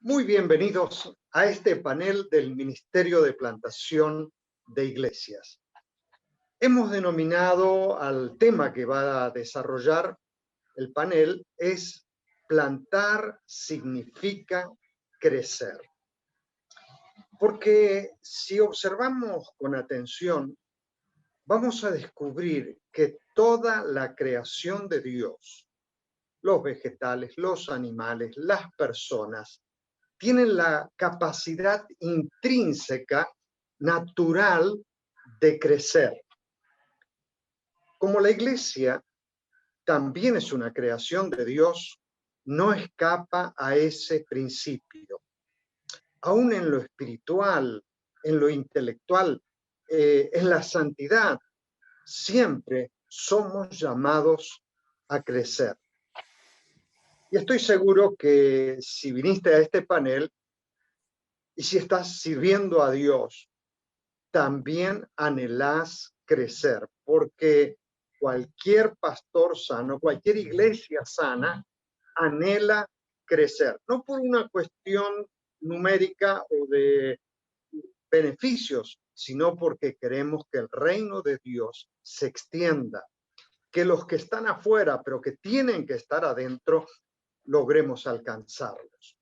Muy bienvenidos a este panel del Ministerio de Plantación de Iglesias. Hemos denominado al tema que va a desarrollar el panel es plantar significa crecer. Porque si observamos con atención, vamos a descubrir que toda la creación de Dios, los vegetales, los animales, las personas, tienen la capacidad intrínseca, natural, de crecer. Como la iglesia también es una creación de Dios, no escapa a ese principio. Aún en lo espiritual, en lo intelectual, en la santidad, siempre somos llamados a crecer. Y estoy seguro que si viniste a este panel y si estás sirviendo a Dios, también anhelás crecer, porque cualquier pastor sano, cualquier iglesia sana, anhela crecer, no por una cuestión numérica o de beneficios, sino porque queremos que el reino de Dios se extienda, que los que están afuera, pero que tienen que estar adentro, logremos alcanzarlos.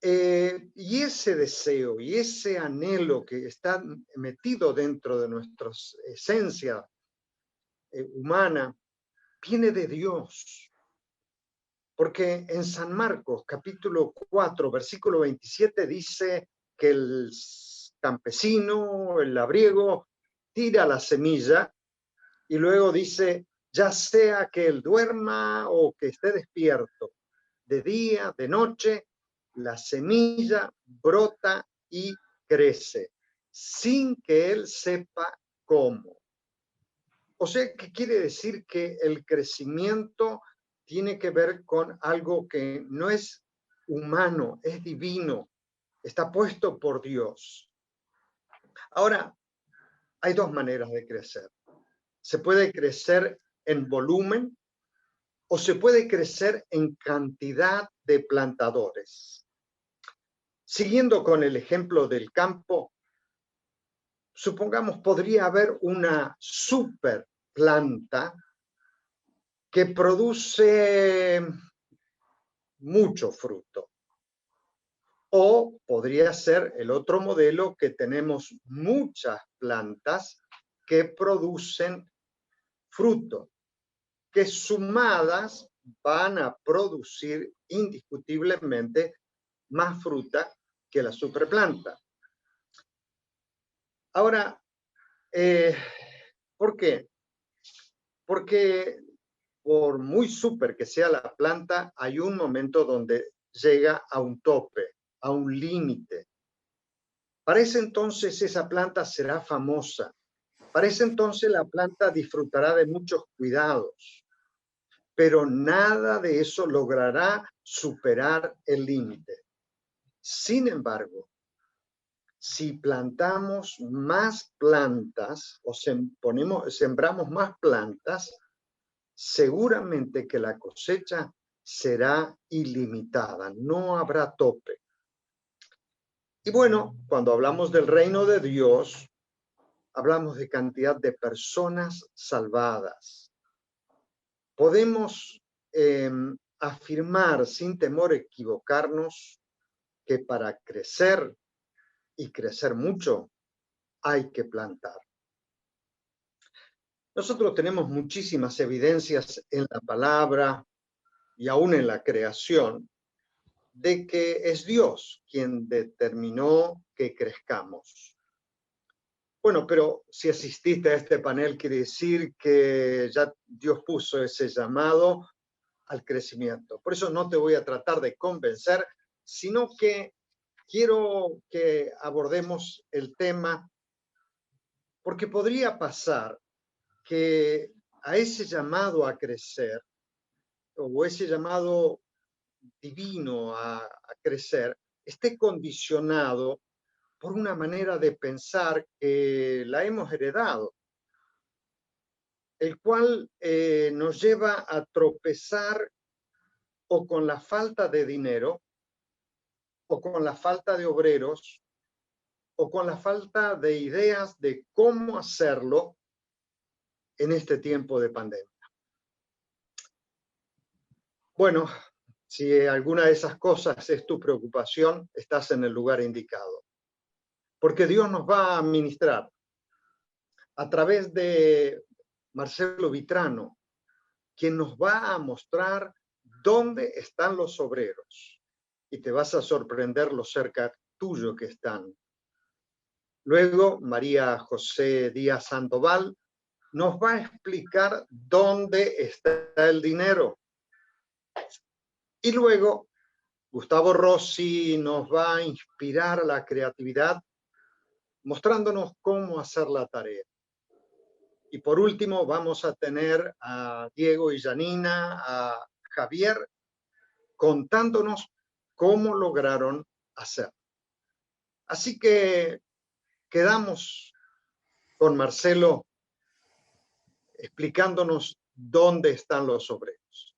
Y ese deseo y ese anhelo que está metido dentro de nuestra esencia humana viene de Dios. Porque en San Marcos, capítulo 4, versículo 27, dice que el campesino, el labriego, tira la semilla y luego dice, ya sea que él duerma o que esté despierto, de día, de noche, la semilla brota y crece, sin que él sepa cómo. O sea, ¿qué quiere decir? Que el crecimiento tiene que ver con algo que no es humano, es divino, está puesto por Dios. Ahora, hay dos maneras de crecer. Se puede crecer en volumen o se puede crecer en cantidad de plantadores. Siguiendo con el ejemplo del campo, supongamos podría haber una super planta que produce mucho fruto. O podría ser el otro modelo que tenemos muchas plantas que producen fruto, que sumadas van a producir indiscutiblemente más fruta que la superplanta. Ahora, ¿por qué? Porque por muy súper que sea la planta, hay un momento donde llega a un tope, a un límite. Para ese entonces esa planta será famosa. Para ese entonces la planta disfrutará de muchos cuidados, pero nada de eso logrará superar el límite. Sin embargo, si plantamos más plantas o sembramos más plantas, seguramente que la cosecha será ilimitada, no habrá tope. Y bueno, cuando hablamos del reino de Dios, hablamos de cantidad de personas salvadas. Podemos afirmar sin temor a equivocarnos que para crecer y crecer mucho hay que plantar. Nosotros tenemos muchísimas evidencias en la palabra y aún en la creación de que es Dios quien determinó que crezcamos. Bueno, pero si asististe a este panel, quiere decir que ya Dios puso ese llamado al crecimiento. Por eso no te voy a tratar de convencer, sino que quiero que abordemos el tema, porque podría pasar que a ese llamado a crecer, o ese llamado divino a crecer, esté condicionado por una manera de pensar que la hemos heredado, el cual nos lleva a tropezar o con la falta de dinero o con la falta de obreros, o con la falta de ideas de cómo hacerlo en este tiempo de pandemia. Bueno, si alguna de esas cosas es tu preocupación, estás en el lugar indicado. Porque Dios nos va a ministrar a través de Marcelo Vitrano, quien nos va a mostrar dónde están los obreros. Y te vas a sorprender lo cerca tuyo que están. Luego, María José Díaz Sandoval nos va a explicar dónde está el dinero. Y luego, Gustavo Rossi nos va a inspirar a la creatividad, mostrándonos cómo hacer la tarea. Y por último, vamos a tener a Diego y Janina, a Javier, contándonos cómo lograron hacer. Así que quedamos con Marcelo explicándonos dónde están los obreros.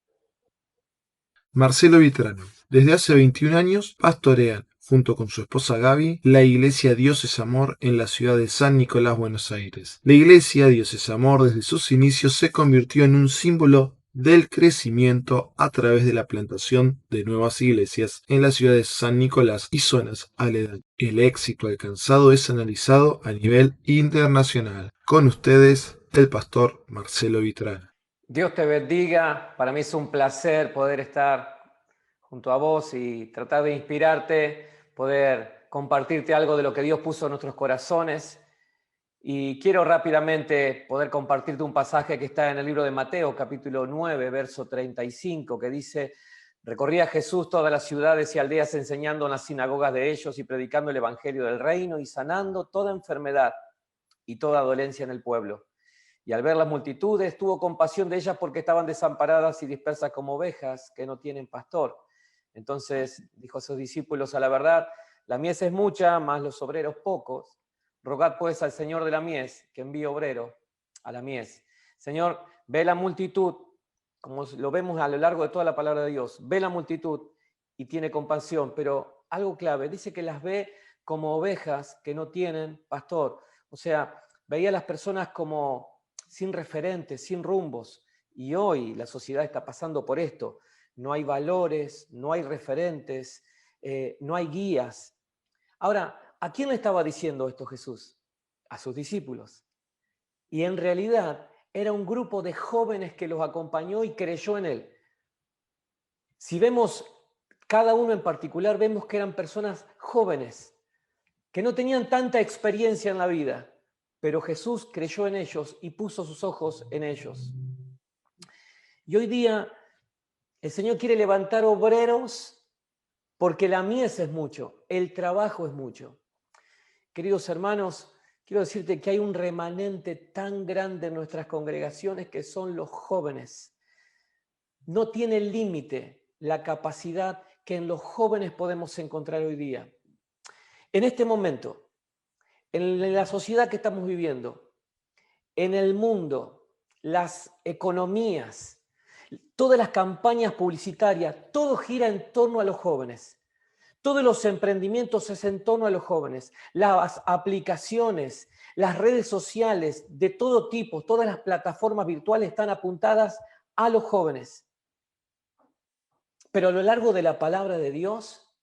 Marcelo Vitrano, desde hace 21 años, pastorean, junto con su esposa Gaby, la iglesia Dios es Amor en la ciudad de San Nicolás, Buenos Aires. La iglesia Dios es Amor desde sus inicios se convirtió en un símbolo del crecimiento a través de la plantación de nuevas iglesias en la ciudad de San Nicolás y zonas aledañas. El éxito alcanzado es analizado a nivel internacional. Con ustedes, el pastor Marcelo Vitrano. Dios te bendiga. Para mí es un placer poder estar junto a vos y tratar de inspirarte, poder compartirte algo de lo que Dios puso en nuestros corazones. Y quiero rápidamente poder compartirte un pasaje que está en el libro de Mateo, capítulo 9, verso 35, que dice: recorría Jesús todas las ciudades y aldeas enseñando en las sinagogas de ellos y predicando el evangelio del reino y sanando toda enfermedad y toda dolencia en el pueblo. Y al ver las multitudes, tuvo compasión de ellas porque estaban desamparadas y dispersas como ovejas que no tienen pastor. Entonces dijo a sus discípulos: a la verdad, la mies es mucha, mas los obreros pocos. Rogad pues al Señor de la mies que envíe obrero a la mies. Señor, ve la multitud, como lo vemos a lo largo de toda la palabra de Dios, ve la multitud y tiene compasión, pero algo clave, dice que las ve como ovejas que no tienen pastor. O sea, veía a las personas como sin referentes, sin rumbos. Y hoy la sociedad está pasando por esto. No hay valores, no hay referentes, no hay guías. Ahora, ¿a quién le estaba diciendo esto Jesús? A sus discípulos. Y en realidad era un grupo de jóvenes que los acompañó y creyó en él. Si vemos cada uno en particular, vemos que eran personas jóvenes, que no tenían tanta experiencia en la vida, pero Jesús creyó en ellos y puso sus ojos en ellos. Y hoy día el Señor quiere levantar obreros porque la mies es mucho, el trabajo es mucho. Queridos hermanos, quiero decirte que hay un remanente tan grande en nuestras congregaciones que son los jóvenes. No tiene límite la capacidad que en los jóvenes podemos encontrar hoy día. En este momento, en la sociedad que estamos viviendo, en el mundo, las economías, todas las campañas publicitarias, todo gira en torno a los jóvenes. Todos los emprendimientos es en torno a los jóvenes. Las aplicaciones, las redes sociales de todo tipo, todas las plataformas virtuales están apuntadas a los jóvenes. Pero a lo largo de la palabra de Dios,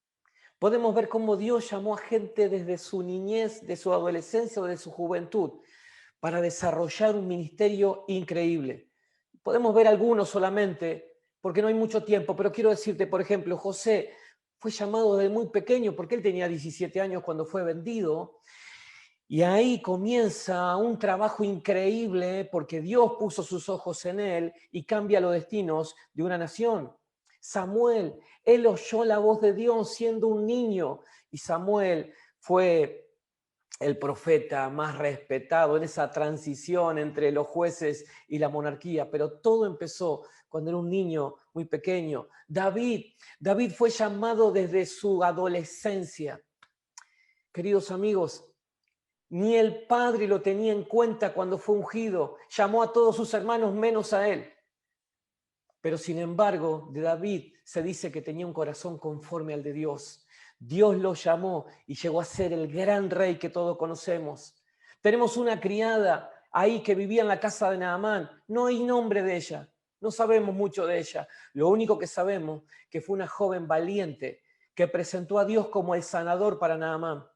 podemos ver cómo Dios llamó a gente desde su niñez, de su adolescencia o de su juventud, para desarrollar un ministerio increíble. Podemos ver algunos solamente, porque no hay mucho tiempo, pero quiero decirte, por ejemplo, José fue llamado desde muy pequeño, porque él tenía 17 años cuando fue vendido, y ahí comienza un trabajo increíble, porque Dios puso sus ojos en él y cambia los destinos de una nación. Samuel, él oyó la voz de Dios siendo un niño, y Samuel fue el profeta más respetado en esa transición entre los jueces y la monarquía, pero todo empezó cuando era un niño muy pequeño. David fue llamado desde su adolescencia. Queridos amigos, ni el padre lo tenía en cuenta cuando fue ungido, llamó a todos sus hermanos menos a él. Pero sin embargo, de David se dice que tenía un corazón conforme al de Dios. Dios lo llamó y llegó a ser el gran rey que todos conocemos. Tenemos una criada ahí que vivía en la casa de Naamán. No hay nombre de ella, no sabemos mucho de ella. Lo único que sabemos que fue una joven valiente que presentó a Dios como el sanador para Naamán.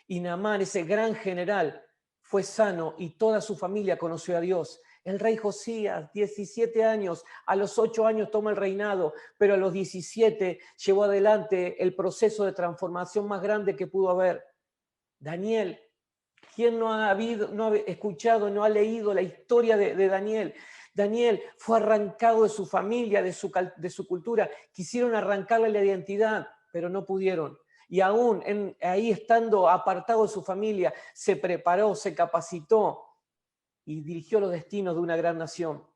Y Naamán, ese gran general, fue sano y toda su familia conoció a Dios. El rey Josías, 17 años, a los 8 años toma el reinado, pero a los 17 llevó adelante el proceso de transformación más grande que pudo haber. Daniel, ¿quién no ha escuchado, no ha leído la historia de Daniel? Daniel fue arrancado de su familia, de su cultura. Quisieron arrancarle la identidad, pero no pudieron. Y aún ahí estando apartado de su familia, se preparó, se capacitó y dirigió los destinos de una gran nación.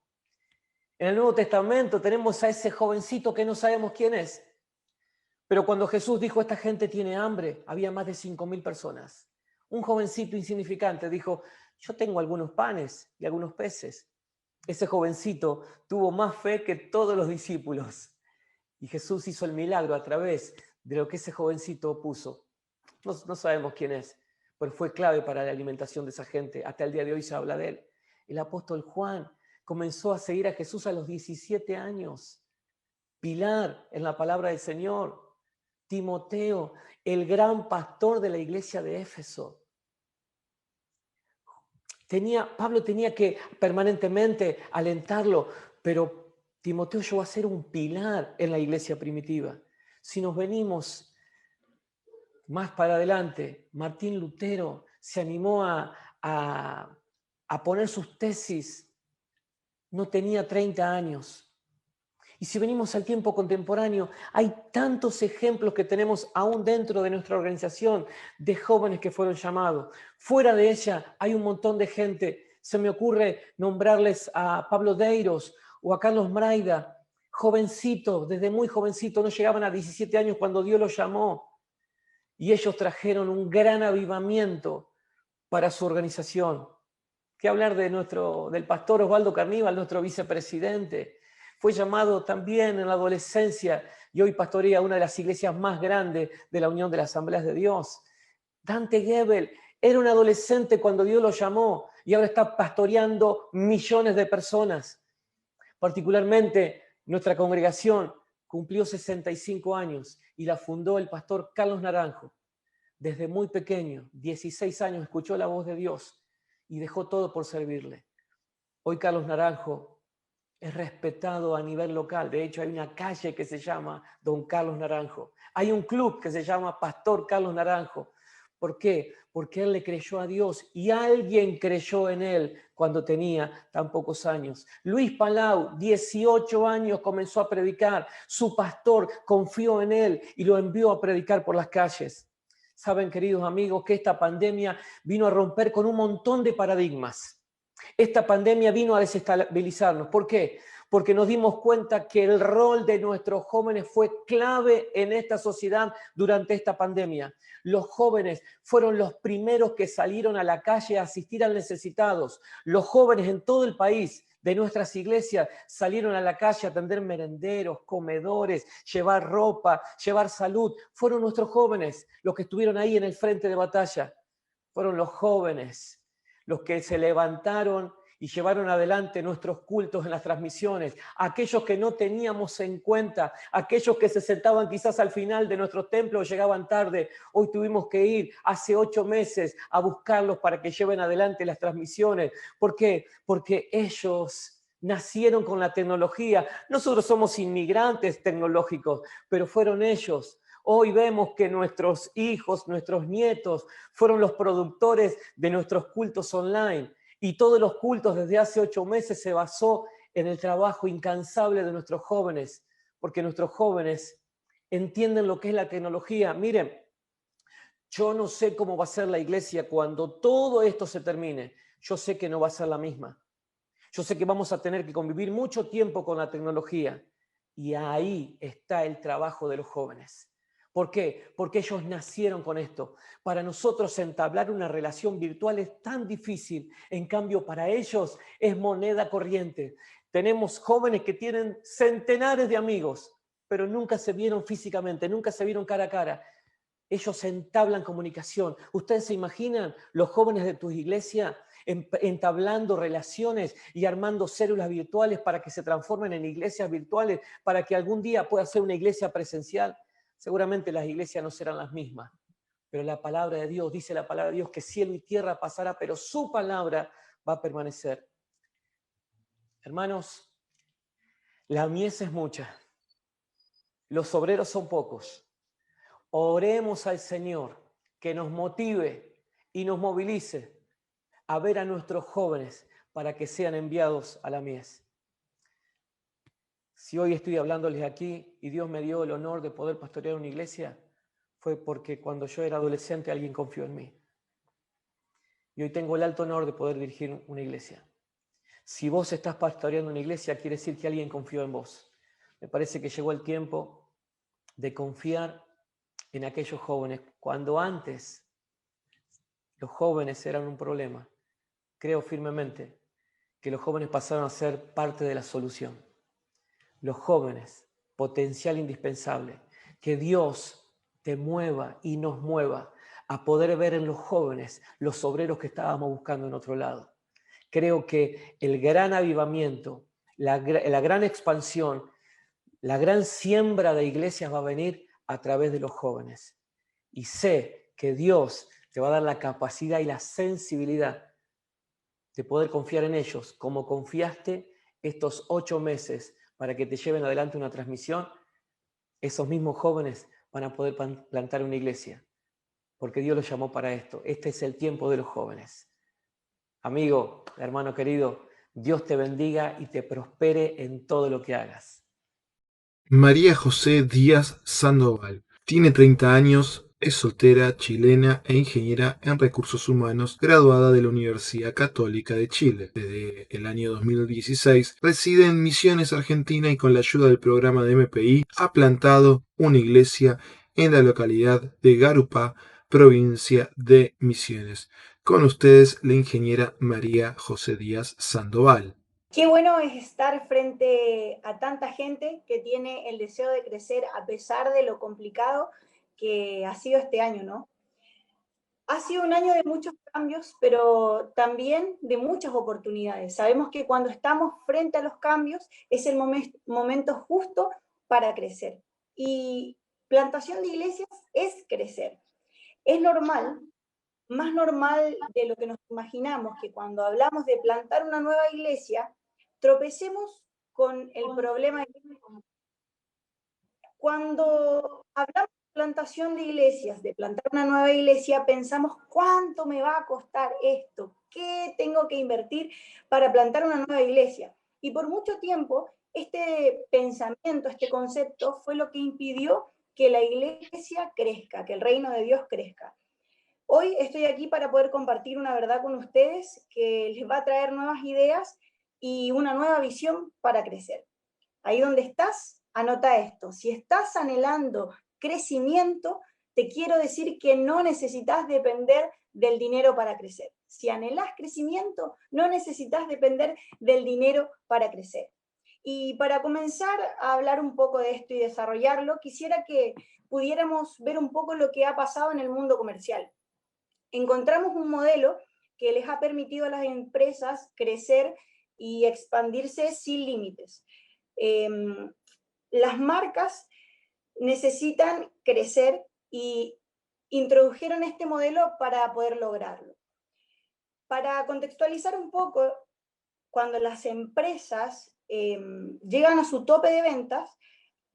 En el Nuevo Testamento tenemos a ese jovencito que no sabemos quién es. Pero cuando Jesús dijo, esta gente tiene hambre, había más de 5.000 personas. Un jovencito insignificante dijo, yo tengo algunos panes y algunos peces. Ese jovencito tuvo más fe que todos los discípulos. Y Jesús hizo el milagro a través de lo que ese jovencito puso. No sabemos quién es, pero fue clave para la alimentación de esa gente. Hasta el día de hoy se habla de él. El apóstol Juan comenzó a seguir a Jesús a los 17 años. Pilar en la palabra del Señor. Timoteo, el gran pastor de la iglesia de Éfeso. Pablo tenía que permanentemente alentarlo, pero Timoteo llegó a ser un pilar en la iglesia primitiva. Si nos venimos más para adelante, Martín Lutero se animó a poner sus tesis, no tenía 30 años. Y si venimos al tiempo contemporáneo, hay tantos ejemplos que tenemos aún dentro de nuestra organización de jóvenes que fueron llamados. Fuera de ella hay un montón de gente. Se me ocurre nombrarles a Pablo Deiros o a Carlos Mraida, jovencitos, desde muy jovencitos, no llegaban a 17 años cuando Dios los llamó. Y ellos trajeron un gran avivamiento para su organización. ¿Qué hablar del pastor Osvaldo Carníbal, nuestro vicepresidente? Fue llamado también en la adolescencia y hoy pastorea una de las iglesias más grandes de la Unión de las Asambleas de Dios. Dante Gebel era un adolescente cuando Dios lo llamó y ahora está pastoreando millones de personas. Particularmente nuestra congregación cumplió 65 años y la fundó el pastor Carlos Naranjo. Desde muy pequeño, 16 años, escuchó la voz de Dios y dejó todo por servirle. Hoy Carlos Naranjo es respetado a nivel local. De hecho, hay una calle que se llama Don Carlos Naranjo. Hay un club que se llama Pastor Carlos Naranjo. ¿Por qué? Porque él le creyó a Dios y alguien creyó en él cuando tenía tan pocos años. Luis Palau, 18 años, comenzó a predicar. Su pastor confió en él y lo envió a predicar por las calles. Saben, queridos amigos, que esta pandemia vino a romper con un montón de paradigmas. Esta pandemia vino a desestabilizarnos. ¿Por qué? Porque nos dimos cuenta que el rol de nuestros jóvenes fue clave en esta sociedad durante esta pandemia. Los jóvenes fueron los primeros que salieron a la calle a asistir a necesitados. Los jóvenes en todo el país de nuestras iglesias salieron a la calle a atender merenderos, comedores, llevar ropa, llevar salud. Fueron nuestros jóvenes los que estuvieron ahí en el frente de batalla. Fueron los jóvenes los que se levantaron y llevaron adelante nuestros cultos en las transmisiones, aquellos que no teníamos en cuenta, aquellos que se sentaban quizás al final de nuestro templo o llegaban tarde. Hoy tuvimos que ir hace 8 meses a buscarlos para que lleven adelante las transmisiones. ¿Por qué? Porque ellos nacieron con la tecnología. Nosotros somos inmigrantes tecnológicos, pero fueron ellos. Hoy vemos que nuestros hijos, nuestros nietos, fueron los productores de nuestros cultos online. Y todos los cultos desde hace 8 meses se basó en el trabajo incansable de nuestros jóvenes, porque nuestros jóvenes entienden lo que es la tecnología. Miren, yo no sé cómo va a ser la iglesia cuando todo esto se termine. Yo sé que no va a ser la misma. Yo sé que vamos a tener que convivir mucho tiempo con la tecnología. Y ahí está el trabajo de los jóvenes. ¿Por qué? Porque ellos nacieron con esto. Para nosotros entablar una relación virtual es tan difícil. En cambio, para ellos es moneda corriente. Tenemos jóvenes que tienen centenares de amigos, pero nunca se vieron físicamente, nunca se vieron cara a cara. Ellos entablan comunicación. ¿Ustedes se imaginan los jóvenes de tu iglesia entablando relaciones y armando células virtuales para que se transformen en iglesias virtuales, para que algún día pueda ser una iglesia presencial? Seguramente las iglesias no serán las mismas, pero la palabra de Dios, dice la palabra de Dios, que cielo y tierra pasará, pero su palabra va a permanecer. Hermanos, la mies es mucha, los obreros son pocos. Oremos al Señor que nos motive y nos movilice a ver a nuestros jóvenes para que sean enviados a la mies. Si hoy estoy hablándoles aquí y Dios me dio el honor de poder pastorear una iglesia, fue porque cuando yo era adolescente alguien confió en mí. Y hoy tengo el alto honor de poder dirigir una iglesia. Si vos estás pastoreando una iglesia, quiere decir que alguien confió en vos. Me parece que llegó el tiempo de confiar en aquellos jóvenes. Cuando antes los jóvenes eran un problema, creo firmemente que los jóvenes pasaron a ser parte de la solución. Los jóvenes, potencial indispensable, que Dios te mueva y nos mueva a poder ver en los jóvenes los obreros que estábamos buscando en otro lado. Creo que el gran avivamiento, la gran expansión, la gran siembra de iglesias va a venir a través de los jóvenes. Y sé que Dios te va a dar la capacidad y la sensibilidad de poder confiar en ellos, como confiaste estos 8 meses para que te lleven adelante una transmisión. Esos mismos jóvenes van a poder plantar una iglesia, porque Dios los llamó para esto. Este es el tiempo de los jóvenes. Amigo, hermano querido, Dios te bendiga y te prospere en todo lo que hagas. María José Díaz Sandoval tiene 30 años, es soltera, chilena e ingeniera en recursos humanos, graduada de la Universidad Católica de Chile. Desde el año 2016 reside en Misiones, Argentina, y con la ayuda del programa de MPI ha plantado una iglesia en la localidad de Garupá, provincia de Misiones. Con ustedes, la ingeniera María José Díaz Sandoval. Qué bueno es estar frente a tanta gente que tiene el deseo de crecer a pesar de lo complicado que ha sido este año, ¿no? Ha sido un año de muchos cambios, pero también de muchas oportunidades. Sabemos que cuando estamos frente a los cambios es el momento justo para crecer. Y plantación de iglesias es crecer. Es normal, más normal de lo que nos imaginamos, que cuando hablamos de plantar una nueva iglesia, tropecemos con el problema. Cuando hablamos de plantación de iglesias, de plantar una nueva iglesia, pensamos cuánto me va a costar esto, qué tengo que invertir para plantar una nueva iglesia. Y por mucho tiempo, este pensamiento, este concepto fue lo que impidió que la iglesia crezca, que el reino de Dios crezca. Hoy estoy aquí para poder compartir una verdad con ustedes que les va a traer nuevas ideas y una nueva visión para crecer. Ahí donde estás, anota esto. Si estás anhelando crecimiento, te quiero decir que no necesitas depender del dinero para crecer. Si anhelas crecimiento, no necesitas depender del dinero para crecer. Y para comenzar a hablar un poco de esto y desarrollarlo, quisiera que pudiéramos ver un poco lo que ha pasado en el mundo comercial. Encontramos un modelo que les ha permitido a las empresas crecer y expandirse sin límites. Las marcas necesitan crecer y introdujeron este modelo para poder lograrlo. Para contextualizar un poco, cuando las empresas llegan a su tope de ventas,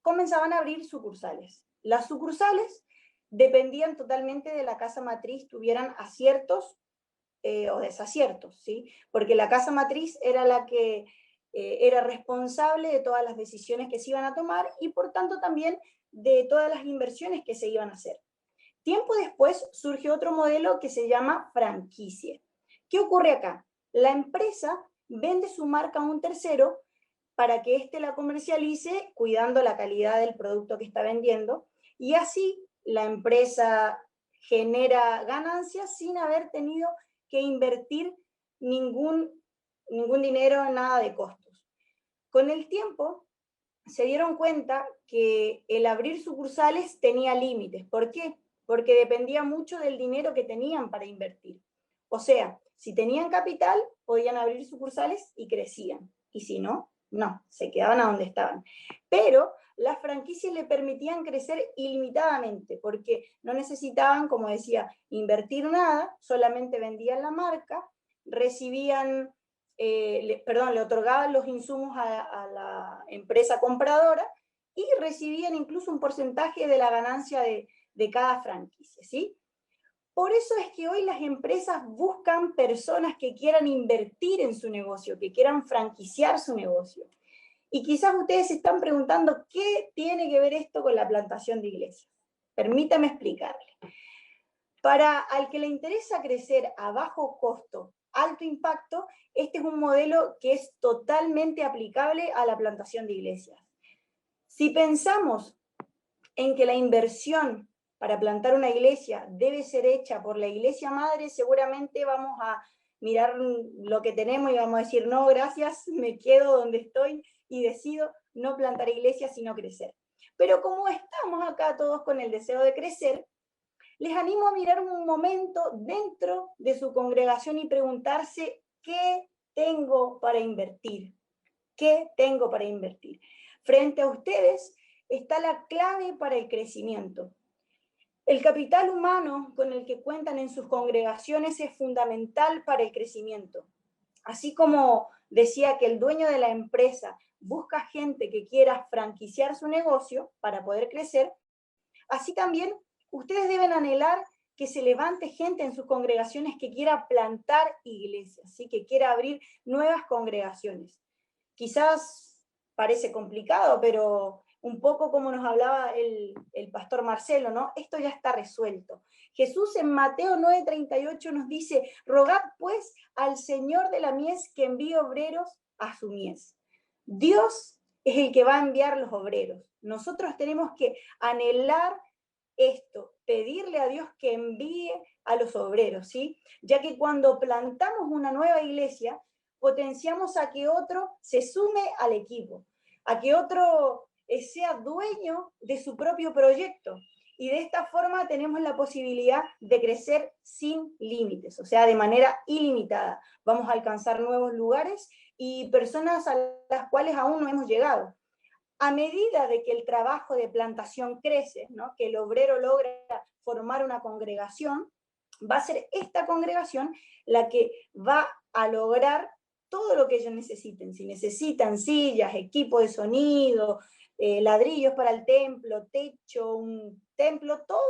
comenzaban a abrir sucursales. Las sucursales dependían totalmente de la casa matriz, tuvieran aciertos o desaciertos, ¿sí? Porque la casa matriz era la que era responsable de todas las decisiones que se iban a tomar y por tanto también de todas las inversiones que se iban a hacer. Tiempo después surge otro modelo que se llama franquicia. ¿Qué ocurre acá? La empresa vende su marca a un tercero para que éste la comercialice cuidando la calidad del producto que está vendiendo y así la empresa genera ganancias sin haber tenido que invertir ningún dinero en nada de costos. Con el tiempo se dieron cuenta que el abrir sucursales tenía límites. ¿Por qué? porque dependía mucho del dinero que tenían para invertir. O sea, si tenían capital, podían abrir sucursales y crecían, y si no, no, se quedaban a donde estaban. Pero las franquicias le permitían crecer ilimitadamente, porque no necesitaban, como decía, invertir nada, solamente vendían la marca, recibían, le otorgaban los insumos a la empresa compradora y recibían incluso un porcentaje de la ganancia de cada franquicia, ¿sí? Por eso es que hoy las empresas buscan personas que quieran invertir en su negocio, que quieran franquiciar su negocio. Y quizás ustedes se están preguntando, ¿qué tiene que ver esto con la plantación de iglesias? Permítame explicarle. Para al que le interesa crecer a bajo costo, alto impacto, este es un modelo que es totalmente aplicable a la plantación de iglesias. Si pensamos en que la inversión para plantar una iglesia debe ser hecha por la iglesia madre, seguramente vamos a mirar lo que tenemos y vamos a decir, no, gracias, me quedo donde estoy y decido no plantar iglesias, sino crecer. Pero como estamos acá todos con el deseo de crecer, les animo a mirar un momento dentro de su congregación y preguntarse, ¿qué tengo para invertir? ¿Qué tengo para invertir? Frente a ustedes está la clave para el crecimiento. El capital humano con el que cuentan en sus congregaciones es fundamental para el crecimiento. Así como decía que el dueño de la empresa busca gente que quiera franquiciar su negocio para poder crecer, así también ustedes deben anhelar que se levante gente en sus congregaciones que quiera plantar iglesias, ¿sí? Que quiera abrir nuevas congregaciones. Quizás parece complicado, pero un poco como nos hablaba el pastor Marcelo, ¿no? Esto ya está resuelto. Jesús en Mateo 9:38 nos dice, rogad pues al Señor de la mies que envíe obreros a su mies. Dios es el que va a enviar los obreros. Nosotros tenemos que anhelar esto, pedirle a Dios que envíe a los obreros, ¿sí? Ya que cuando plantamos una nueva iglesia, potenciamos a que otro se sume al equipo, a que otro sea dueño de su propio proyecto. Y de esta forma tenemos la posibilidad de crecer sin límites, o sea, de manera ilimitada. Vamos a alcanzar nuevos lugares y personas a las cuales aún no hemos llegado. A medida de que el trabajo de plantación crece, ¿no? Que el obrero logra formar una congregación, va a ser esta congregación la que va a lograr todo lo que ellos necesiten. Si necesitan sillas, equipo de sonido, ladrillos para el templo, techo, un templo, todo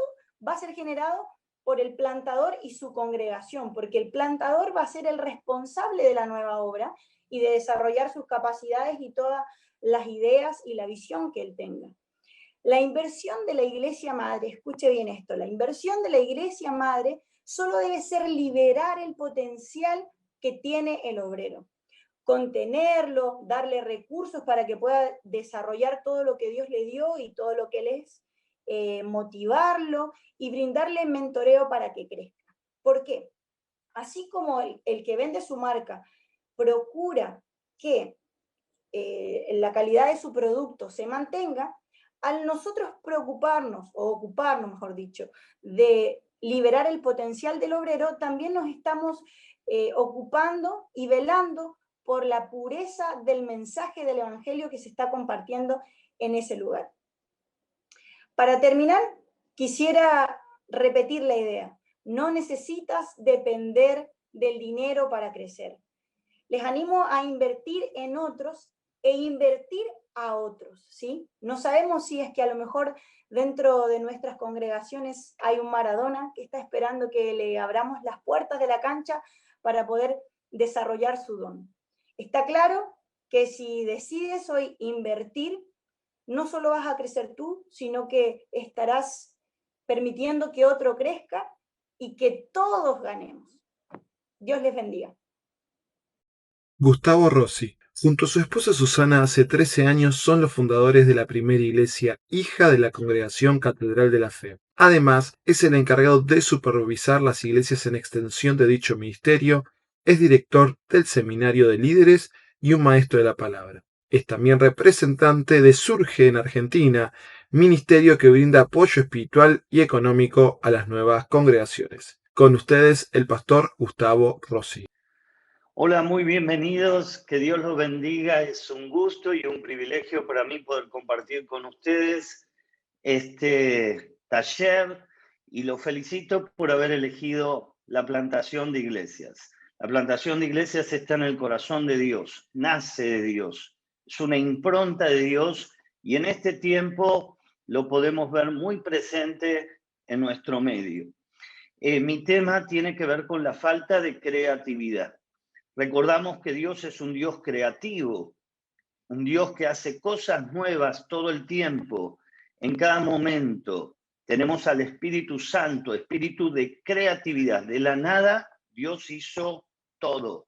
va a ser generado por el plantador y su congregación, porque el plantador va a ser el responsable de la nueva obra y de desarrollar sus capacidades y todas las ideas y la visión que él tenga. La inversión de la iglesia madre, escuche bien esto, la inversión de la iglesia madre solo debe ser liberar el potencial que tiene el obrero, contenerlo, darle recursos para que pueda desarrollar todo lo que Dios le dio y todo lo que él es, motivarlo y brindarle mentoreo para que crezca. ¿Por qué? Así como el que vende su marca procura que la calidad de su producto se mantenga, al nosotros preocuparnos, o ocuparnos, mejor dicho, de liberar el potencial del obrero, también nos estamos ocupando y velando por la pureza del mensaje del Evangelio que se está compartiendo en ese lugar. Para terminar, quisiera repetir la idea. No necesitas depender del dinero para crecer. Les animo a invertir en otros e invertir a otros, ¿sí? No sabemos si es que a lo mejor dentro de nuestras congregaciones hay un Maradona que está esperando que le abramos las puertas de la cancha para poder desarrollar su don. Está claro que si decides hoy invertir, no solo vas a crecer tú, sino que estarás permitiendo que otro crezca y que todos ganemos. Dios les bendiga. Gustavo Rossi, junto a su esposa Susana, hace 13 años son los fundadores de la primera iglesia, hija de la Congregación Catedral de la Fe. Además, es el encargado de supervisar las iglesias en extensión de dicho ministerio, es director del Seminario de Líderes y un maestro de la palabra. Es también representante de Surge en Argentina, ministerio que brinda apoyo espiritual y económico a las nuevas congregaciones. Con ustedes, el pastor Gustavo Rossi. Hola, muy bienvenidos, que Dios los bendiga. Es un gusto y un privilegio para mí poder compartir con ustedes este taller y los felicito por haber elegido la plantación de iglesias. La plantación de iglesias está en el corazón de Dios, nace de Dios, es una impronta de Dios y en este tiempo lo podemos ver muy presente en nuestro medio. Mi tema tiene que ver con la falta de creatividad. Recordamos que Dios es un Dios creativo, un Dios que hace cosas nuevas todo el tiempo, en cada momento. Tenemos al Espíritu Santo, espíritu de creatividad. De la nada, Dios hizo todo.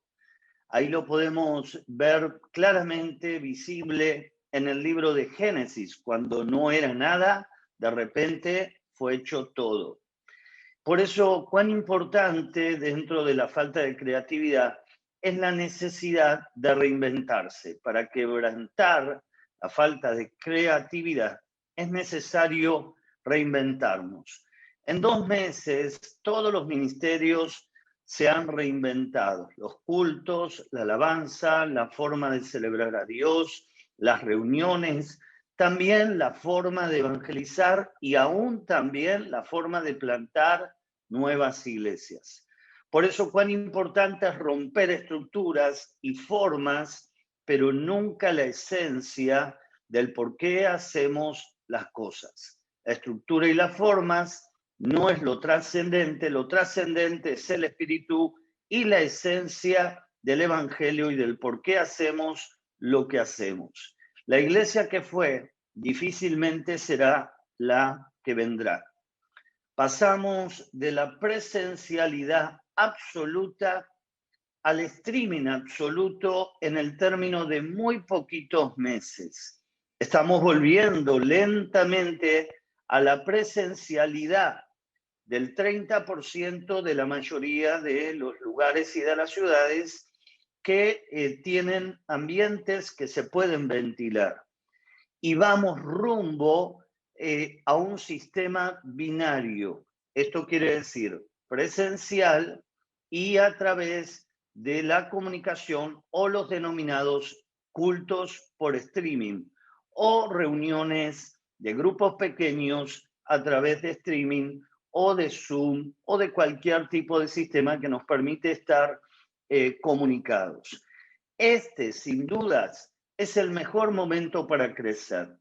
Ahí lo podemos ver claramente, visible en el libro de Génesis. Cuando no era nada, de repente fue hecho todo. Por eso, cuán importante dentro de la falta de creatividad es la necesidad de reinventarse. Para quebrantar la falta de creatividad es necesario reinventarnos. En 2 meses, todos los ministerios se han reinventado. Los cultos, la alabanza, la forma de celebrar a Dios, las reuniones, también la forma de evangelizar y aún también la forma de plantar nuevas iglesias. Por eso, cuán importante es romper estructuras y formas, pero nunca la esencia del por qué hacemos las cosas. La estructura y las formas no es lo trascendente es el espíritu y la esencia del evangelio y del por qué hacemos lo que hacemos. La iglesia que fue difícilmente será la que vendrá. Pasamos de la presencialidad absoluta al streaming absoluto en el término de muy poquitos meses. Estamos volviendo lentamente a la presencialidad del 30% de la mayoría de los lugares y de las ciudades que tienen ambientes que se pueden ventilar. Y vamos rumbo a un sistema binario. Esto quiere decir presencial y a través de la comunicación o los denominados cultos por streaming o reuniones de grupos pequeños a través de streaming o de Zoom o de cualquier tipo de sistema que nos permite estar comunicados. Sin dudas, es el mejor momento para crecer.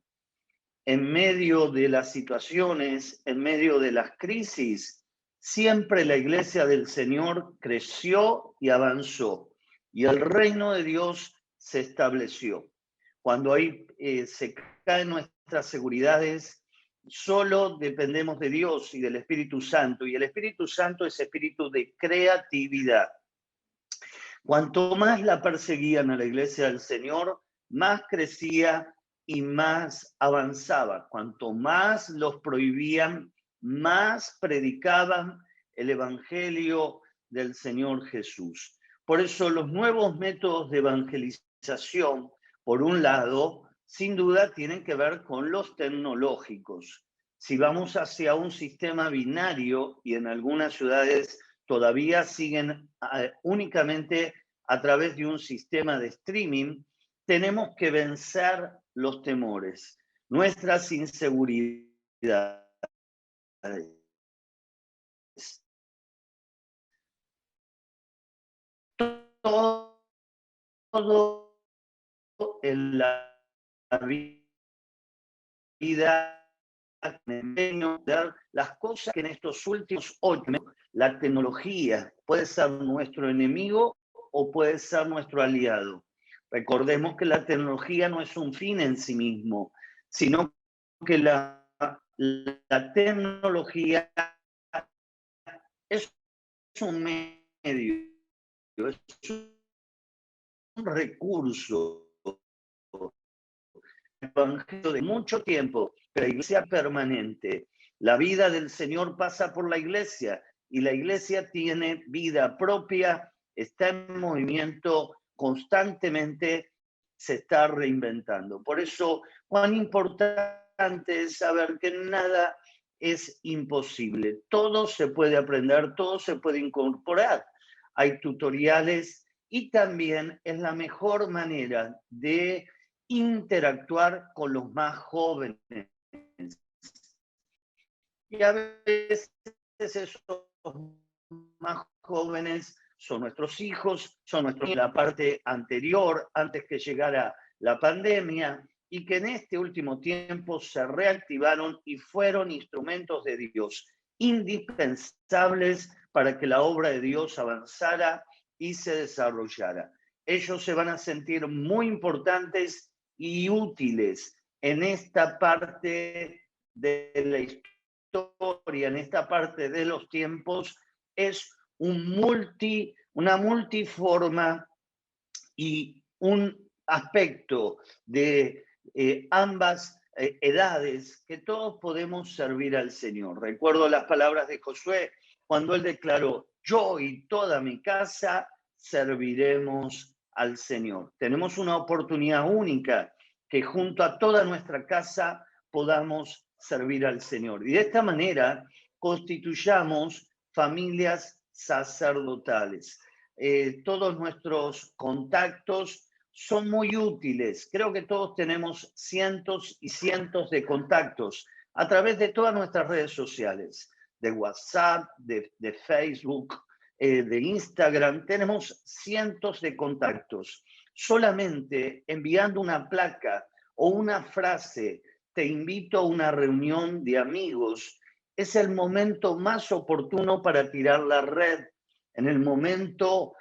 En medio de las situaciones, en medio de las crisis, siempre la iglesia del Señor creció y avanzó, y el reino de Dios se estableció. Cuando ahí se caen nuestras seguridades, solo dependemos de Dios y del Espíritu Santo, y el Espíritu Santo es espíritu de creatividad. Cuanto más la perseguían a la iglesia del Señor, más crecía y más avanzaba. Cuanto más los prohibían, más predicaban el evangelio del Señor Jesús. Por eso los nuevos métodos de evangelización, por un lado, sin duda tienen que ver con los tecnológicos. Si vamos hacia un sistema binario, y en algunas ciudades todavía siguen únicamente a través de un sistema de streaming, tenemos que vencer los temores, nuestras inseguridades. Todo en la vida, las cosas que en estos últimos 8 meses, la tecnología puede ser nuestro enemigo o puede ser nuestro aliado. Recordemos que la tecnología no es un fin en sí mismo, sino que la tecnología es un medio, es un recurso evangelio de mucho tiempo, pero la iglesia permanente. La vida del Señor pasa por la iglesia y la iglesia tiene vida propia, está en movimiento constantemente, se está reinventando. Por eso, cuán importante importante es saber que nada es imposible. Todo se puede aprender, todo se puede incorporar. Hay tutoriales y también es la mejor manera de interactuar con los más jóvenes. Y a veces esos más jóvenes son nuestros hijos, son nuestros, la parte anterior, antes que llegara la pandemia, y que en este último tiempo se reactivaron y fueron instrumentos de Dios, indispensables para que la obra de Dios avanzara y se desarrollara. Ellos se van a sentir muy importantes y útiles en esta parte de la historia, en esta parte de los tiempos. Es una multiforma y un aspecto de ambas edades que todos podemos servir al Señor. Recuerdo las palabras de Josué cuando él declaró: yo y toda mi casa serviremos al Señor. Tenemos una oportunidad única que junto a toda nuestra casa podamos servir al Señor. Y de esta manera constituyamos familias sacerdotales. Todos nuestros contactos son muy útiles. Creo que todos tenemos cientos y cientos de contactos a través de todas nuestras redes sociales, de WhatsApp, de Facebook, de Instagram. Tenemos cientos de contactos. Solamente enviando una placa o una frase, te invito a una reunión de amigos, es el momento más oportuno para tirar la red, en el momento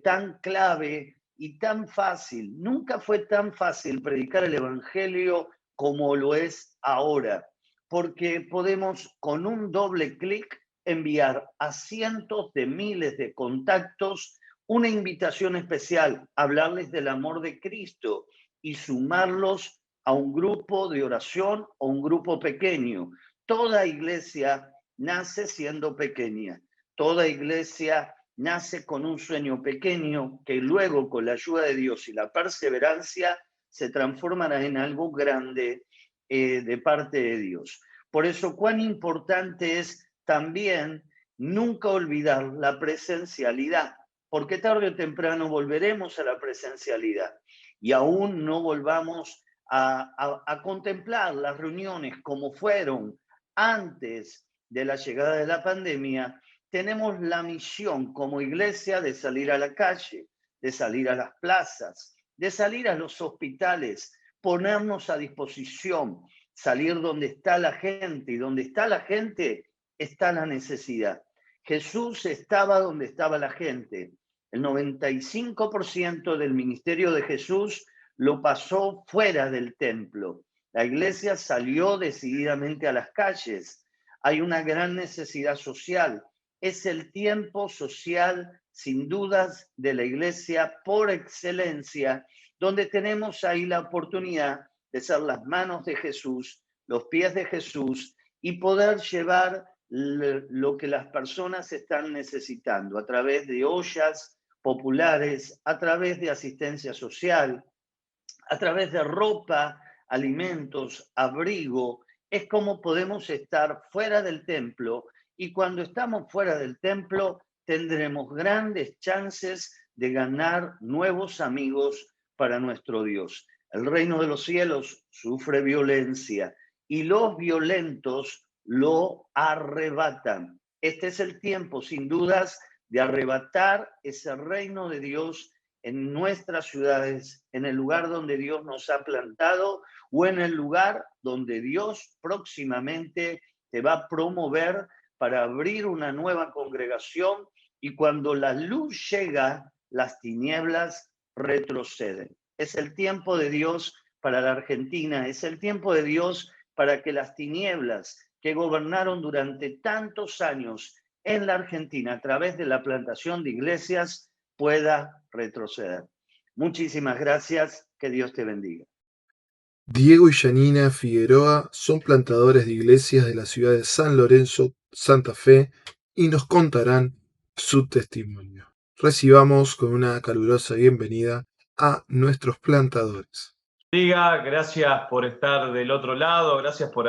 tan clave y tan fácil. Nunca fue tan fácil predicar el Evangelio como lo es ahora, porque podemos con un doble clic enviar a cientos de miles de contactos una invitación especial, hablarles del amor de Cristo y sumarlos a un grupo de oración o un grupo pequeño. Toda iglesia nace siendo pequeña. Toda iglesia nace con un sueño pequeño que luego, con la ayuda de Dios y la perseverancia, se transformará en algo grande de parte de Dios. Por eso, cuán importante es también nunca olvidar la presencialidad, porque tarde o temprano volveremos a la presencialidad y aún no volvamos a contemplar las reuniones como fueron antes de la llegada de la pandemia. Tenemos la misión como iglesia de salir a la calle, de salir a las plazas, de salir a los hospitales, ponernos a disposición, salir donde está la gente, y donde está la gente está la necesidad. Jesús estaba donde estaba la gente. El 95% del ministerio de Jesús lo pasó fuera del templo. La iglesia salió decididamente a las calles. Hay una gran necesidad social. Es el tiempo social, sin dudas, de la iglesia por excelencia, donde tenemos ahí la oportunidad de ser las manos de Jesús, los pies de Jesús, y poder llevar lo que las personas están necesitando a través de ollas populares, a través de asistencia social, a través de ropa, alimentos, abrigo. Es como podemos estar fuera del templo, y cuando estamos fuera del templo tendremos grandes chances de ganar nuevos amigos para nuestro Dios. El reino de los cielos sufre violencia y los violentos lo arrebatan. Este es el tiempo, sin dudas, de arrebatar ese reino de Dios en nuestras ciudades, en el lugar donde Dios nos ha plantado o en el lugar donde Dios próximamente te va a promover para abrir una nueva congregación, y cuando la luz llega, las tinieblas retroceden. Es el tiempo de Dios para la Argentina, es el tiempo de Dios para que las tinieblas que gobernaron durante tantos años en la Argentina a través de la plantación de iglesias pueda retroceder. Muchísimas gracias, que Dios te bendiga. Diego y Janina Figueroa son plantadores de iglesias de la ciudad de San Lorenzo, Santa Fe, y nos contarán su testimonio. Recibamos con una calurosa bienvenida a nuestros plantadores. Diga, gracias por estar del otro lado, gracias por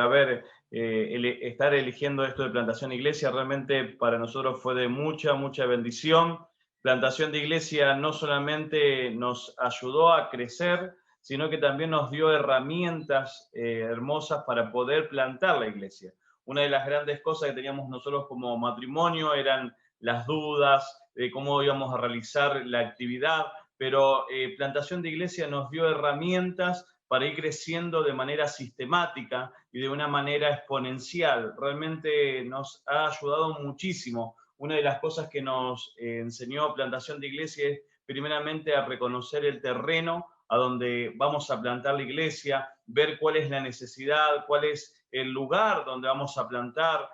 estar eligiendo esto de Plantación de Iglesia. Realmente para nosotros fue de mucha bendición. Plantación de Iglesia no solamente nos ayudó a crecer, sino que también nos dio herramientas hermosas para poder plantar la iglesia. Una de las grandes cosas que teníamos nosotros como matrimonio eran las dudas de cómo íbamos a realizar la actividad, pero Plantación de Iglesia nos dio herramientas para ir creciendo de manera sistemática y de una manera exponencial. Realmente nos ha ayudado muchísimo. Una de las cosas que nos enseñó Plantación de Iglesia es primeramente a reconocer el terreno a donde vamos a plantar la iglesia, ver cuál es la necesidad, cuál es el lugar donde vamos a plantar,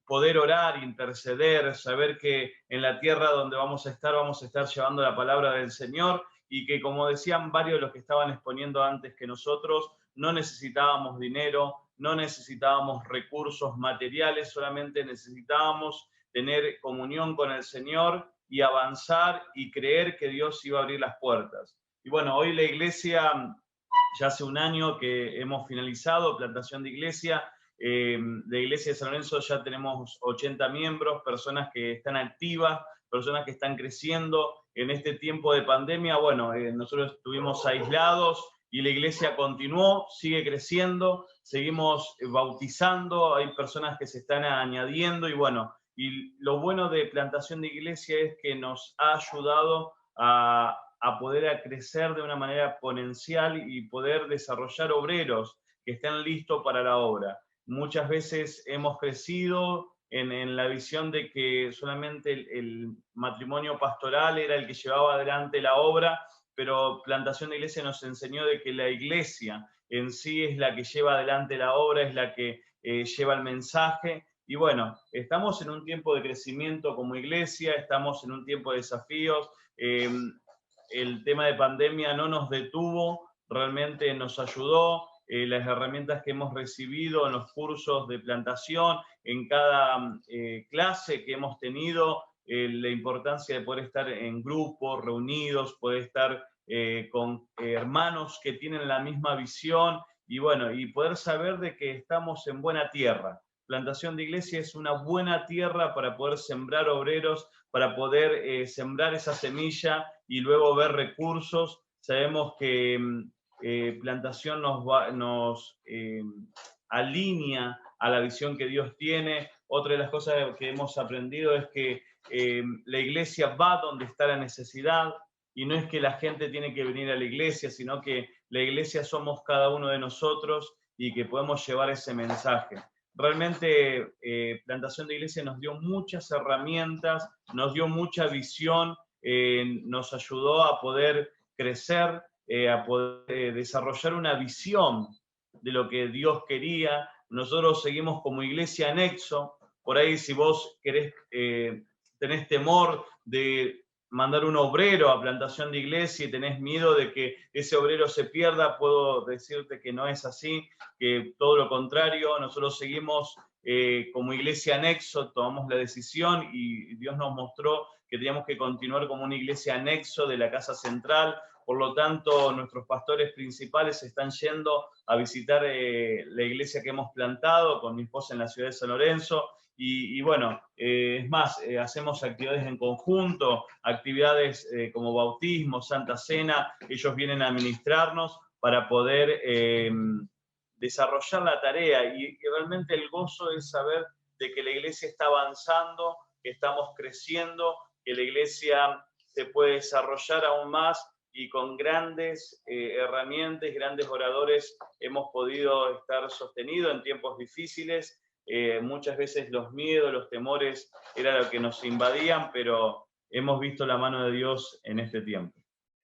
poder orar, interceder, saber que en la tierra donde vamos a estar llevando la palabra del Señor y que, como decían varios de los que estaban exponiendo antes que nosotros, no necesitábamos dinero, no necesitábamos recursos materiales, solamente necesitábamos tener comunión con el Señor y avanzar y creer que Dios iba a abrir las puertas. Y bueno, hoy la iglesia, ya hace un año que hemos finalizado Plantación de Iglesia, de Iglesia de San Lorenzo ya tenemos 80 miembros, personas que están activas, personas que están creciendo. En este tiempo de pandemia, bueno, nosotros estuvimos aislados y la iglesia continuó, sigue creciendo, seguimos bautizando, hay personas que se están añadiendo y bueno, y lo bueno de Plantación de Iglesia es que nos ha ayudado a poder crecer de una manera exponencial y poder desarrollar obreros que estén listos para la obra. Muchas veces hemos crecido en la visión de que solamente el matrimonio pastoral era el que llevaba adelante la obra, pero Plantación de Iglesia nos enseñó de que la iglesia en sí es la que lleva adelante la obra, es la que lleva el mensaje. Y bueno, estamos en un tiempo de crecimiento como iglesia, estamos en un tiempo de desafíos. El tema de pandemia no nos detuvo, realmente nos ayudó. Las herramientas que hemos recibido en los cursos de plantación, en cada clase que hemos tenido, la importancia de poder estar en grupos, reunidos, poder estar con hermanos que tienen la misma visión y bueno, y poder saber de que estamos en buena tierra. Plantación de Iglesia es una buena tierra para poder sembrar obreros, para poder sembrar esa semilla y luego ver recursos. Sabemos que Plantación nos alinea a la visión que Dios tiene. Otra de las cosas que hemos aprendido es que la iglesia va donde está la necesidad y no es que la gente tiene que venir a la iglesia, sino que la iglesia somos cada uno de nosotros y que podemos llevar ese mensaje. Realmente Plantación de Iglesia nos dio muchas herramientas, nos dio mucha visión, nos ayudó a poder crecer, a poder desarrollar una visión de lo que Dios quería. Nosotros seguimos como iglesia anexo. Por ahí, si vos querés, tenés temor de mandar un obrero a Plantación de Iglesia y tenés miedo de que ese obrero se pierda, puedo decirte que no es así, que todo lo contrario, nosotros seguimos como iglesia anexo, tomamos la decisión y Dios nos mostró que teníamos que continuar como una iglesia anexo de la casa central. Por lo tanto, nuestros pastores principales están yendo a visitar la iglesia que hemos plantado con mi esposa en la ciudad de San Lorenzo. Y bueno, es más, hacemos actividades en conjunto, actividades como bautismo, Santa Cena. Ellos vienen a ministrarnos para poder desarrollar la tarea. Y realmente el gozo es saber de que la iglesia está avanzando, que estamos creciendo, que la iglesia se puede desarrollar aún más y con grandes herramientas, grandes oradores hemos podido estar sostenidos en tiempos difíciles. Muchas veces los miedos, los temores era lo que nos invadían, pero hemos visto la mano de Dios en este tiempo.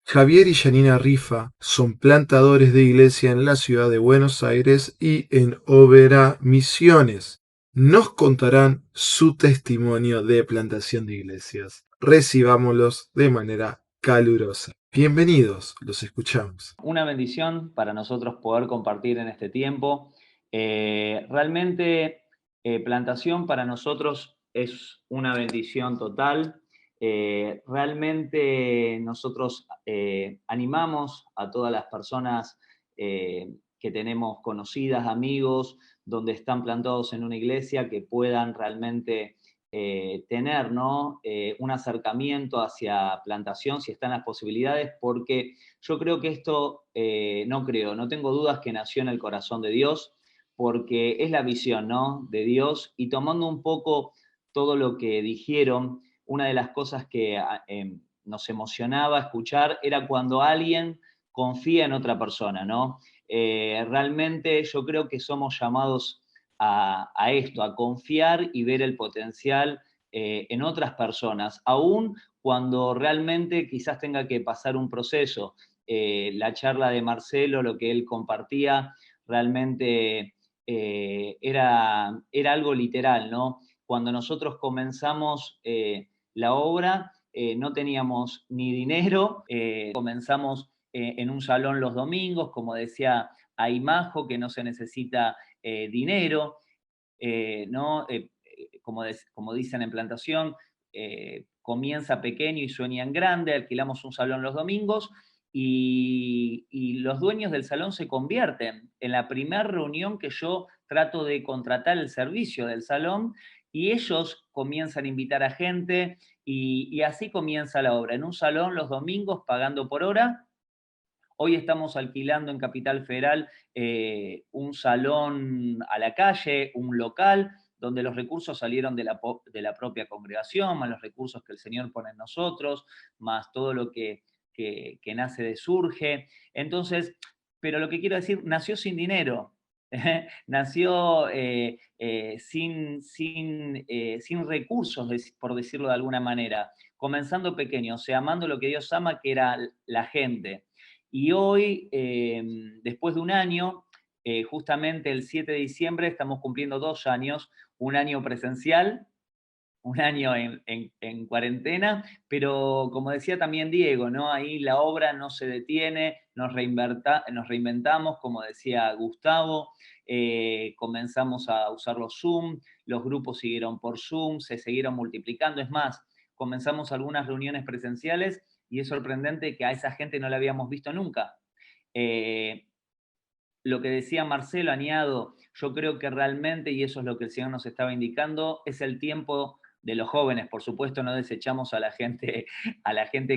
Javier y Janina Rifa son plantadores de iglesia en la ciudad de Buenos Aires y en Oberá, Misiones. Nos contarán su testimonio de plantación de iglesias. Recibámoslos de manera calurosa. Bienvenidos, los escuchamos. Una bendición para nosotros poder compartir en este tiempo. Realmente Plantación para nosotros es una bendición total. Realmente nosotros animamos a todas las personas que tenemos conocidas, amigos, donde están plantados en una iglesia, que puedan realmente tener, ¿no? Un acercamiento hacia plantación, si están las posibilidades, porque yo creo que esto, no tengo dudas que nació en el corazón de Dios, porque es la visión, ¿no? De Dios, y tomando un poco todo lo que dijeron, una de las cosas que nos emocionaba escuchar era cuando alguien confía en otra persona, ¿no? Realmente yo creo que somos llamados a esto, a confiar y ver el potencial en otras personas, aún cuando realmente quizás tenga que pasar un proceso. La charla de Marcelo, lo que él compartía, realmente era algo literal, ¿no? Cuando nosotros comenzamos la obra, no teníamos ni dinero, comenzamos en un salón los domingos, como decía Aimajo, que no se necesita dinero, ¿no? Como dicen en Plantación, comienza pequeño y sueña en grande, alquilamos un salón los domingos y los dueños del salón se convierten en la primera reunión que yo trato de contratar el servicio del salón y ellos comienzan a invitar a gente y así comienza la obra, en un salón los domingos pagando por hora. Hoy estamos alquilando en Capital Federal un salón a la calle, un local, donde los recursos salieron de la propia congregación, más los recursos que el Señor pone en nosotros, más todo lo que nace de Surge. Entonces, pero lo que quiero decir, nació sin dinero, nació sin recursos, por decirlo de alguna manera, comenzando pequeño, o sea, amando lo que Dios ama, que era la gente. Y hoy, después de un año, justamente el 7 de diciembre, estamos cumpliendo 2 años, un año presencial, un año en cuarentena, pero como decía también Diego, ¿no? Ahí la obra no se detiene, nos reinventamos, como decía Gustavo, comenzamos a usar los Zoom, los grupos siguieron por Zoom, se siguieron multiplicando, es más, comenzamos algunas reuniones presenciales y es sorprendente que a esa gente no la habíamos visto nunca. Lo que decía Marcelo, añado, yo creo que realmente, y eso es lo que el Señor nos estaba indicando, es el tiempo de los jóvenes. Por supuesto, no desechamos a la gente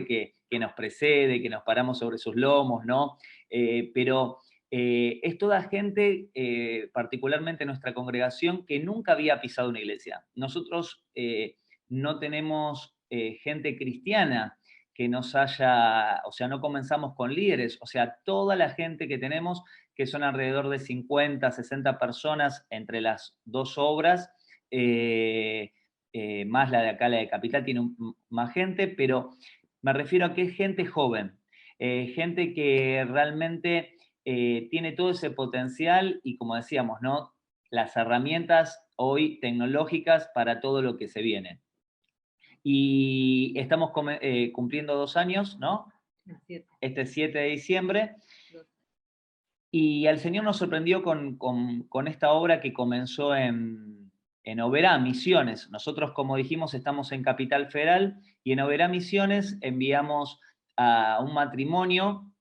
que nos precede, que nos paramos sobre sus lomos, ¿no? Pero es toda gente, particularmente nuestra congregación, que nunca había pisado una iglesia. Nosotros no tenemos gente cristiana que nos haya, o sea, no comenzamos con líderes, o sea, toda la gente que tenemos, que son alrededor de 50, 60 personas entre las dos obras, más la de acá, la de Capital, tiene más gente, pero me refiero a que es gente joven, gente que realmente tiene todo ese potencial y, como decíamos, ¿no? Las herramientas hoy tecnológicas para todo lo que se viene. Y estamos cumpliendo 2 años, ¿no? Este 7 de diciembre. Y al Señor nos sorprendió con esta obra que comenzó en Oberá, Misiones. Nosotros, como dijimos, estamos en Capital Federal y en Oberá, Misiones, enviamos a un matrimonio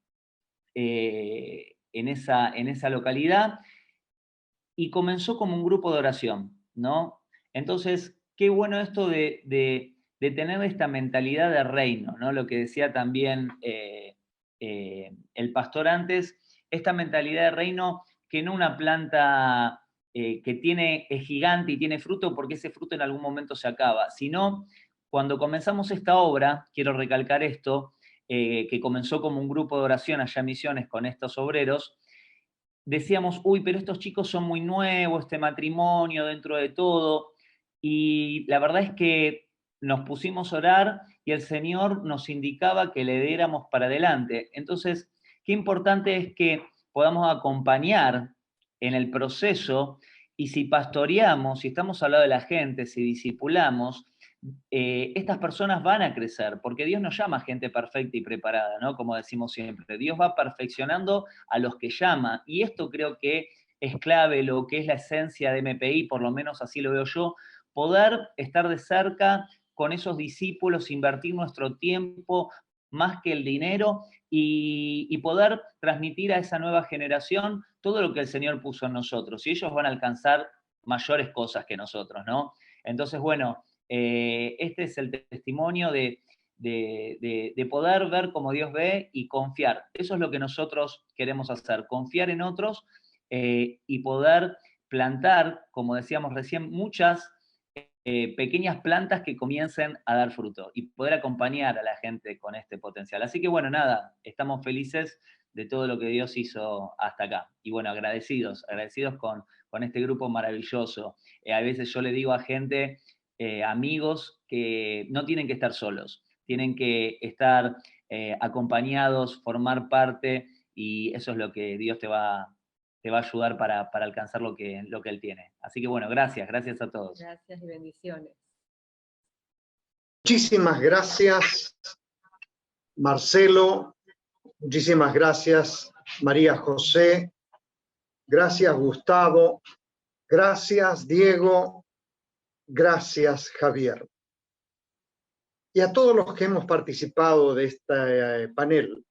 en esa localidad y comenzó como un grupo de oración, ¿no? Entonces, qué bueno esto de tener esta mentalidad de reino, ¿no? Lo que decía también el pastor antes, esta mentalidad de reino que no una planta que es gigante y tiene fruto porque ese fruto en algún momento se acaba, sino cuando comenzamos esta obra, quiero recalcar esto, que comenzó como un grupo de oración allá en Misiones con estos obreros, decíamos, uy, pero estos chicos son muy nuevos, este matrimonio dentro de todo, y la verdad es que nos pusimos a orar y el Señor nos indicaba que le diéramos para adelante. Entonces, qué importante es que podamos acompañar en el proceso y si pastoreamos, si estamos al lado de la gente, si discipulamos, estas personas van a crecer, porque Dios nos llama a gente perfecta y preparada, ¿no? Como decimos siempre, Dios va perfeccionando a los que llama, y esto creo que es clave, lo que es la esencia de MPI, por lo menos así lo veo yo, poder estar de cerca con esos discípulos, invertir nuestro tiempo más que el dinero y poder transmitir a esa nueva generación todo lo que el Señor puso en nosotros. Y ellos van a alcanzar mayores cosas que nosotros, ¿no? Entonces, bueno, este es el testimonio de poder ver como Dios ve y confiar. Eso es lo que nosotros queremos hacer, confiar en otros y poder plantar, como decíamos recién, muchas pequeñas plantas que comiencen a dar fruto y poder acompañar a la gente con este potencial. Así que bueno, nada, estamos felices de todo lo que Dios hizo hasta acá. Y bueno, agradecidos con este grupo maravilloso. A veces yo le digo a gente, amigos, que no tienen que estar solos, tienen que estar acompañados, formar parte, y eso es lo que Dios te va a ayudar para alcanzar lo que Él tiene. Así que bueno, gracias a todos. Gracias y bendiciones. Muchísimas gracias, Marcelo. Muchísimas gracias, María José. Gracias, Gustavo. Gracias, Diego. Gracias, Javier. Y a todos los que hemos participado de este panel.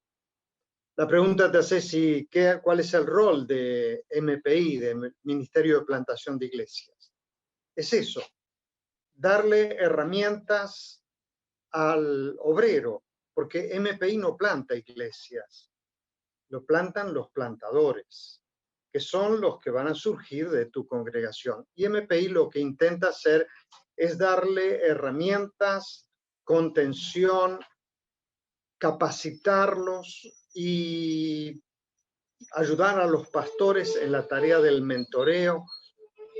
La pregunta te hace cuál es el rol de MPI, de Ministerio de Plantación de Iglesias. Es eso, darle herramientas al obrero, porque MPI no planta iglesias, lo plantan los plantadores, que son los que van a surgir de tu congregación. Y MPI lo que intenta hacer es darle herramientas, contención, capacitarlos y ayudar a los pastores en la tarea del mentoreo,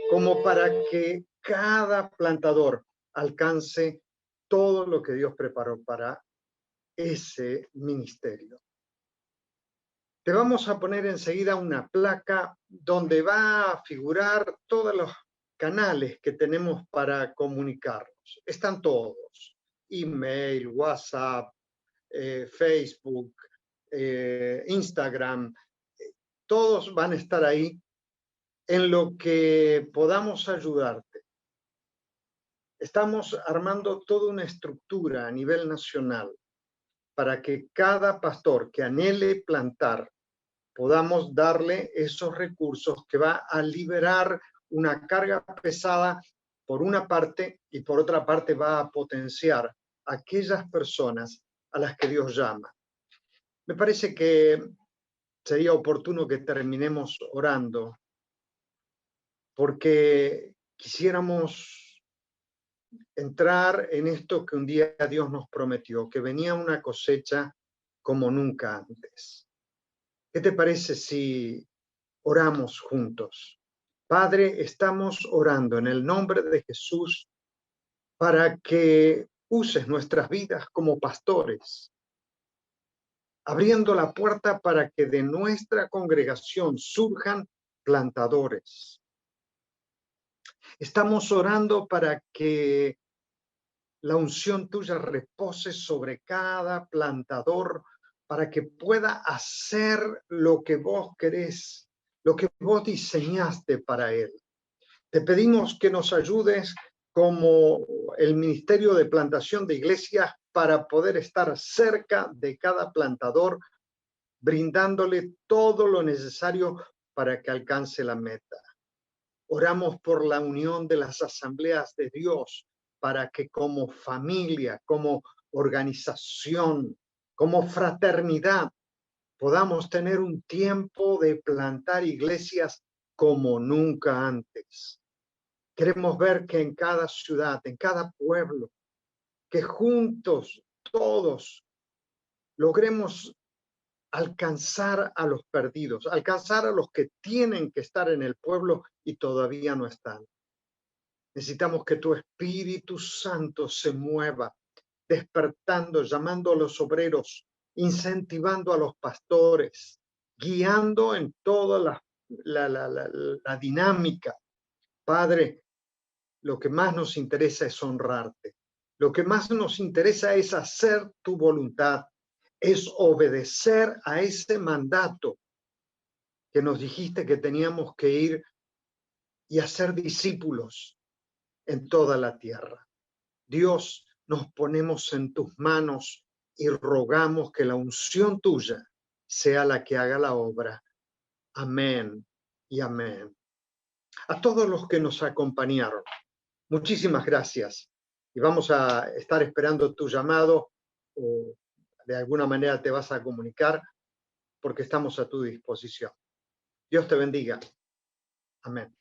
como para que cada plantador alcance todo lo que Dios preparó para ese ministerio. Te vamos a poner enseguida una placa donde va a figurar todos los canales que tenemos para comunicarnos. Están todos: email, WhatsApp, Facebook, Instagram. Todos van a estar ahí en lo que podamos ayudarte. Estamos armando toda una estructura a nivel nacional para que cada pastor que anhele plantar podamos darle esos recursos que va a liberar una carga pesada por una parte, y por otra parte va a potenciar a aquellas personas a las que Dios llama. Me parece que sería oportuno que terminemos orando, porque quisiéramos entrar en esto que un día Dios nos prometió, que venía una cosecha como nunca antes. ¿Qué te parece si oramos juntos? Padre, estamos orando en el nombre de Jesús para que uses nuestras vidas como pastores, abriendo la puerta para que de nuestra congregación surjan plantadores. Estamos orando para que la unción tuya repose sobre cada plantador, para que pueda hacer lo que vos querés, lo que vos diseñaste para él. Te pedimos que nos ayudes como el Ministerio de Plantación de Iglesias para poder estar cerca de cada plantador, brindándole todo lo necesario para que alcance la meta. Oramos por la unión de las asambleas de Dios para que como familia, como organización, como fraternidad, podamos tener un tiempo de plantar iglesias como nunca antes. Queremos ver que en cada ciudad, en cada pueblo, que juntos todos logremos alcanzar a los perdidos, alcanzar a los que tienen que estar en el pueblo y todavía no están. Necesitamos que tu Espíritu Santo se mueva, despertando, llamando a los obreros, incentivando a los pastores, guiando en toda la dinámica. Padre, lo que más nos interesa es honrarte. Lo que más nos interesa es hacer tu voluntad, es obedecer a ese mandato que nos dijiste que teníamos que ir y hacer discípulos en toda la tierra. Dios, nos ponemos en tus manos y rogamos que la unción tuya sea la que haga la obra. Amén y amén. A todos los que nos acompañaron, muchísimas gracias. Y vamos a estar esperando tu llamado, o de alguna manera te vas a comunicar, porque estamos a tu disposición. Dios te bendiga. Amén.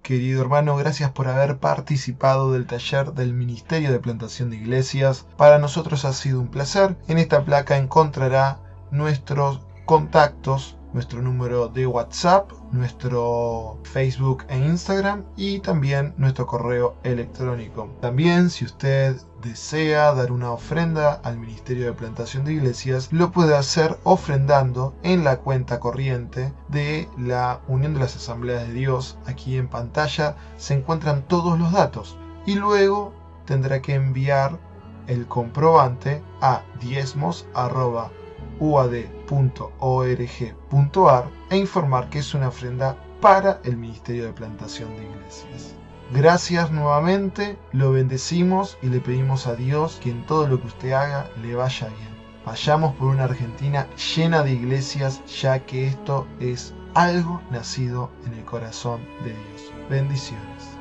Querido hermano, gracias por haber participado del taller del Ministerio de Plantación de Iglesias. Para nosotros ha sido un placer. En esta placa encontrará nuestros contactos, nuestro número de WhatsApp, nuestro Facebook e Instagram y también nuestro correo electrónico. También, si usted desea dar una ofrenda al Ministerio de Plantación de Iglesias, lo puede hacer ofrendando en la cuenta corriente de la Unión de las Asambleas de Dios. Aquí en pantalla se encuentran todos los datos y luego tendrá que enviar el comprobante a diezmos@uad.org.ar e informar que es una ofrenda para el Ministerio de Plantación de Iglesias. Gracias nuevamente, lo bendecimos y le pedimos a Dios que en todo lo que usted haga le vaya bien. Vayamos por una Argentina llena de iglesias, ya que esto es algo nacido en el corazón de Dios. Bendiciones.